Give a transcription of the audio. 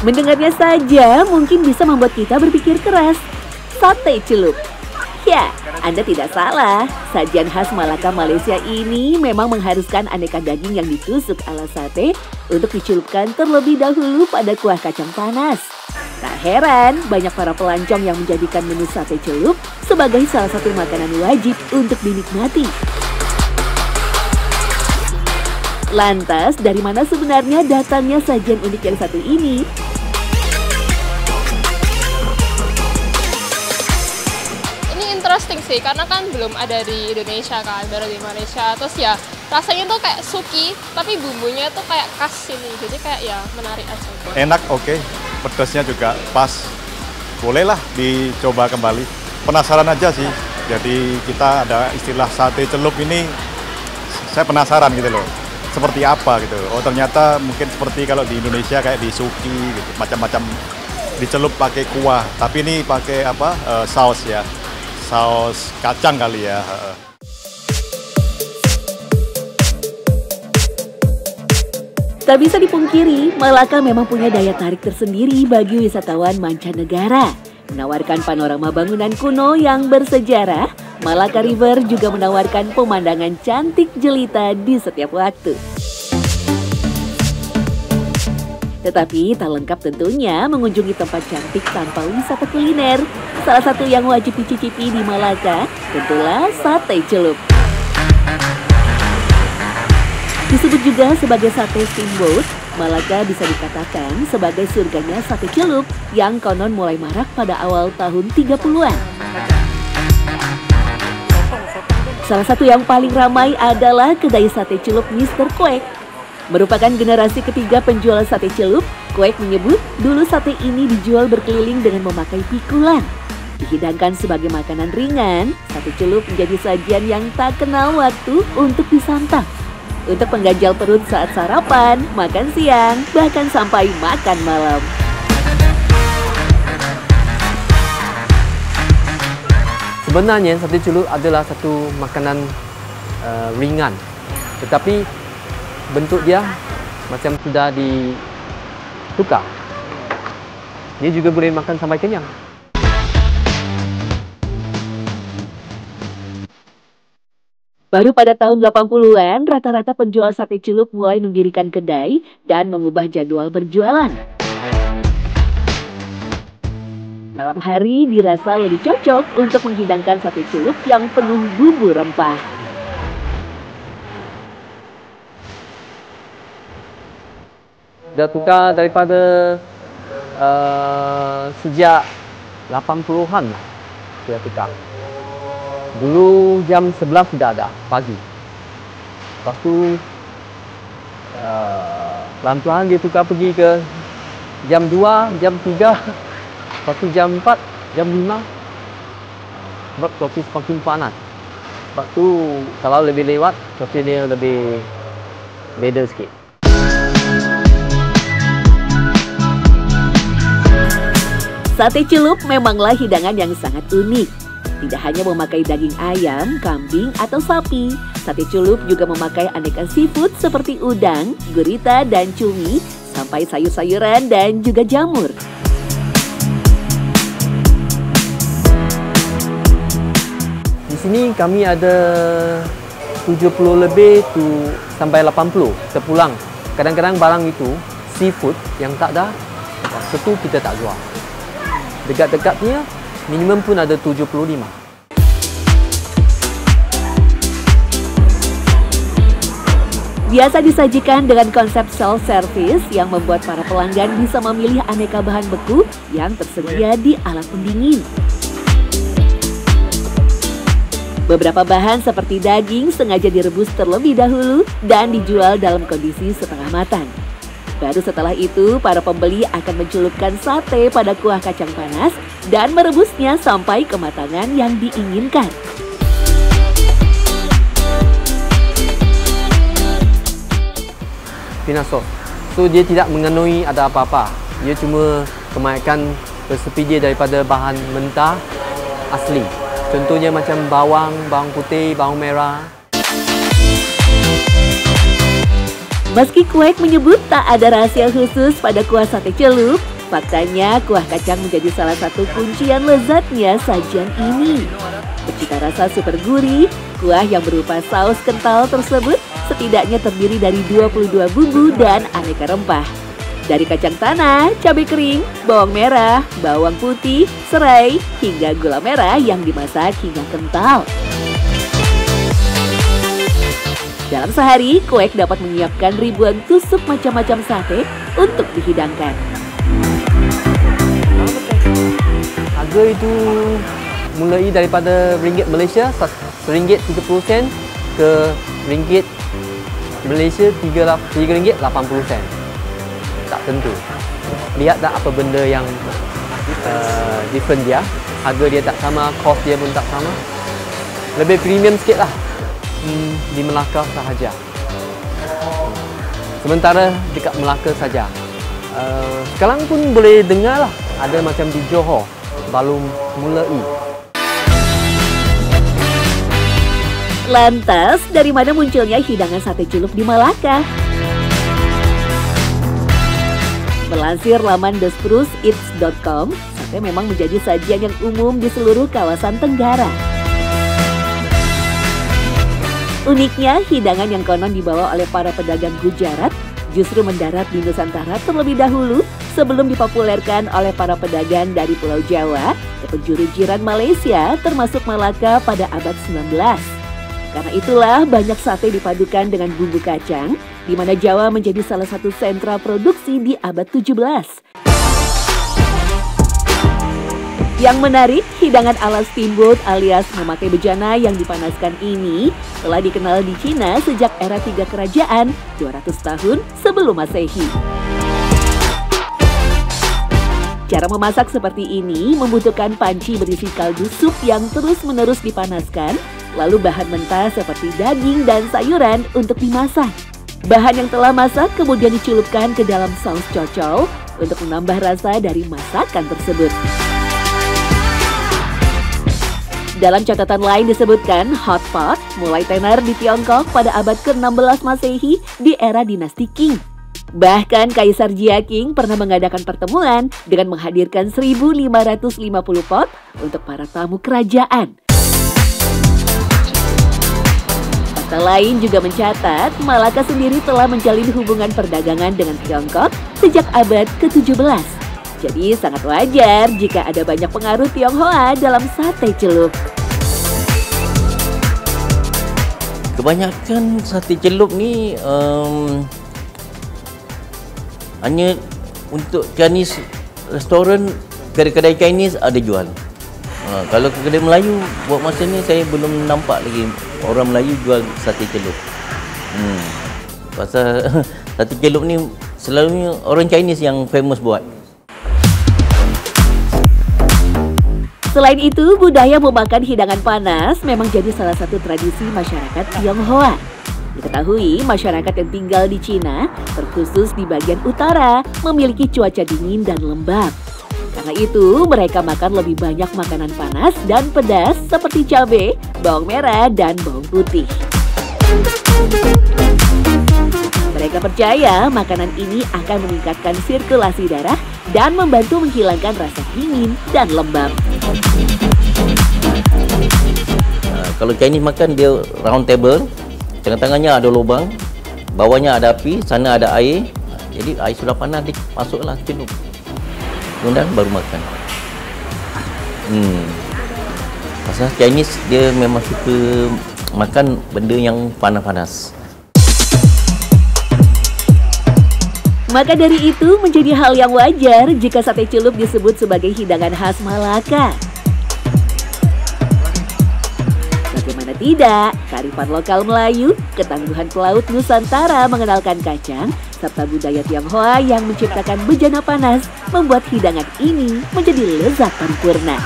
Mendengarnya saja mungkin bisa membuat kita berpikir keras. Sate celup. Ya, Anda tidak salah. Sajian khas Malaka, Malaysia ini memang mengharuskan aneka daging yang ditusuk ala sate untuk dicelupkan terlebih dahulu pada kuah kacang panas. Tak heran, banyak para pelancong yang menjadikan menu sate celup sebagai salah satu makanan wajib untuk dinikmati. Lantas, dari mana sebenarnya datangnya sajian unik yang satu ini? Interesting sih, karena kan belum ada di Indonesia kan, baru di Malaysia. Terus ya rasanya tuh kayak suki, tapi bumbunya tuh kayak khas sini, jadi kayak ya menarik aja. Enak, oke. Pedasnya juga pas. Bolehlah dicoba kembali. Penasaran aja sih. Jadi kita ada istilah sate celup ini, saya penasaran gitu loh. Seperti apa gitu. Oh ternyata mungkin seperti kalau di Indonesia kayak di suki gitu, macam-macam dicelup pakai kuah. Tapi ini pakai apa? Saus ya. Saus kacang kali ya. Tak bisa dipungkiri, Malaka memang punya daya tarik tersendiri bagi wisatawan mancanegara. Menawarkan panorama bangunan kuno yang bersejarah, Malaka River juga menawarkan pemandangan cantik jelita di setiap waktu. Tetapi tak lengkap tentunya mengunjungi tempat cantik tanpa wisata kuliner. Salah satu yang wajib dicicipi di Malaka tentulah sate celup. Disebut juga sebagai sate steamboat, Malaka bisa dikatakan sebagai surganya sate celup yang konon mulai marak pada awal tahun 30-an. Salah satu yang paling ramai adalah kedai sate celup Mr. Kwek. Merupakan generasi ketiga penjual sate celup, Kwek menyebut dulu sate ini dijual berkeliling dengan memakai pikulan. Dihidangkan sebagai makanan ringan, sate celup menjadi sajian yang tak kenal waktu untuk disantap. Untuk pengganjal perut saat sarapan, makan siang, bahkan sampai makan malam. Sebenarnya sate celup adalah satu makanan ringan, tetapi bentuk dia macam sudah ditukar. Dia juga boleh makan sampai kenyang. Baru pada tahun 80-an, rata-rata penjual sate celup mulai mendirikan kedai dan mengubah jadwal berjualan. Malam hari dirasa lebih cocok untuk menghidangkan sate celup yang penuh bumbu rempah. Dah tukar daripada sejak 80-an dia tukar. Dulu jam 11 sudah ada pagi. Lepas tu pelan-pelan dia tukar pergi ke jam 2, jam 3, lepas tu jam 4, jam 5. Sebab kopi semakin panas. Lepas tu kalau lebih lewat, kopi dia lebih beda sikit. Sate celup memanglah hidangan yang sangat unik. Tidak hanya memakai daging ayam, kambing, atau sapi, sate celup juga memakai aneka seafood seperti udang, gurita, dan cumi, sampai sayur-sayuran dan juga jamur. Di sini kami ada 70 lebih sampai 80 terpulang. Kadang-kadang barang itu seafood yang tak ada, itu kita tak jual. Dekat-dekatnya minimum pun ada 75. Biasa disajikan dengan konsep self-service yang membuat para pelanggan bisa memilih aneka bahan beku yang tersedia di alat pendingin. Beberapa bahan seperti daging sengaja direbus terlebih dahulu dan dijual dalam kondisi setengah matang. Baru setelah itu, para pembeli akan mencelupkan sate pada kuah kacang panas dan merebusnya sampai kematangan yang diinginkan. Peanut sauce. So dia tidak mengandungi ada apa-apa. Dia cuma kemakan resepi dia daripada bahan mentah asli. Contohnya macam bawang, bawang putih, bawang merah. Meski Quack menyebut tak ada rahasia khusus pada kuah sate celup, faktanya kuah kacang menjadi salah satu kuncian lezatnya sajian ini. Bercita rasa super gurih, kuah yang berupa saus kental tersebut setidaknya terdiri dari 22 bumbu dan aneka rempah. Dari kacang tanah, cabai kering, bawang merah, bawang putih, serai, hingga gula merah yang dimasak hingga kental. Dalam sehari, Quack dapat menyiapkan ribuan tusuk macam-macam sate untuk dihidangkan. Harga itu mulai daripada ringgit Malaysia RM1.30 ke ringgit Malaysia RM3.80. Tak tentu. Lihat tak apa benda yang different dia. Harga dia tak sama, cost dia pun tak sama. Lebih premium sikit lah di Melaka sahaja. Sementara dekat Melaka saja. Sekarang pun boleh dengar lah. Ada macam di Johor baru mulai. Lantas, dari mana munculnya hidangan sate celup di Malaka? Melansir laman thespruceeats.com, sate memang menjadi sajian yang umum di seluruh kawasan Tenggara. Uniknya, hidangan yang konon dibawa oleh para pedagang Gujarat justru mendarat di Nusantara terlebih dahulu sebelum dipopulerkan oleh para pedagang dari Pulau Jawa ke penjuru jiran Malaysia termasuk Malaka pada abad 19. Karena itulah banyak sate dipadukan dengan bumbu kacang, di mana Jawa menjadi salah satu sentra produksi di abad 17. Yang menarik, hidangan ala steamboat alias memakai bejana yang dipanaskan ini telah dikenal di Cina sejak era 3 kerajaan 200 tahun sebelum Masehi. Cara memasak seperti ini membutuhkan panci berisi kaldu sup yang terus-menerus dipanaskan, lalu bahan mentah seperti daging dan sayuran untuk dimasak. Bahan yang telah masak kemudian dicelupkan ke dalam saus cocol untuk menambah rasa dari masakan tersebut. Dalam catatan lain disebutkan hot pot mulai tenar di Tiongkok pada abad ke-16 Masehi di era dinasti Qing. Bahkan Kaisar Jia Qing pernah mengadakan pertemuan dengan menghadirkan 1.550 pot untuk para tamu kerajaan. Fakta lain juga mencatat Malaka sendiri telah menjalin hubungan perdagangan dengan Tiongkok sejak abad ke-17. Jadi sangat wajar jika ada banyak pengaruh Tionghoa dalam sate celup. Kebanyakan sate celup ni hanya untuk Chinese restoran, kedai-kedai Chinese ada jual. Kalau kedai Melayu buat masa ni saya belum nampak lagi orang Melayu jual sate celup. Pasal sate celup ni selalunya orang Chinese yang famous buat. Selain itu, budaya memakan hidangan panas memang jadi salah satu tradisi masyarakat Tionghoa. Diketahui, masyarakat yang tinggal di Cina, terkhusus di bagian utara, memiliki cuaca dingin dan lembab. Karena itu, mereka makan lebih banyak makanan panas dan pedas seperti cabai, bawang merah, dan bawang putih. Mereka percaya makanan ini akan meningkatkan sirkulasi darah dan membantu menghilangkan rasa dingin dan lembab. Kalau Chinese makan dia round table, tengah-tengahnya ada lubang, bawahnya ada api, sana ada air. Jadi air sudah panas, masuklah celup. Kemudian baru makan. Pasal Chinese dia memang suka makan benda yang panas-panas. Maka dari itu menjadi hal yang wajar jika sate celup disebut sebagai hidangan khas Malaka. Bagaimana tidak, kearifan lokal Melayu, ketangguhan pelaut Nusantara mengenalkan kacang, serta budaya Tionghoa yang menciptakan bejana panas membuat hidangan ini menjadi lezat paripurna.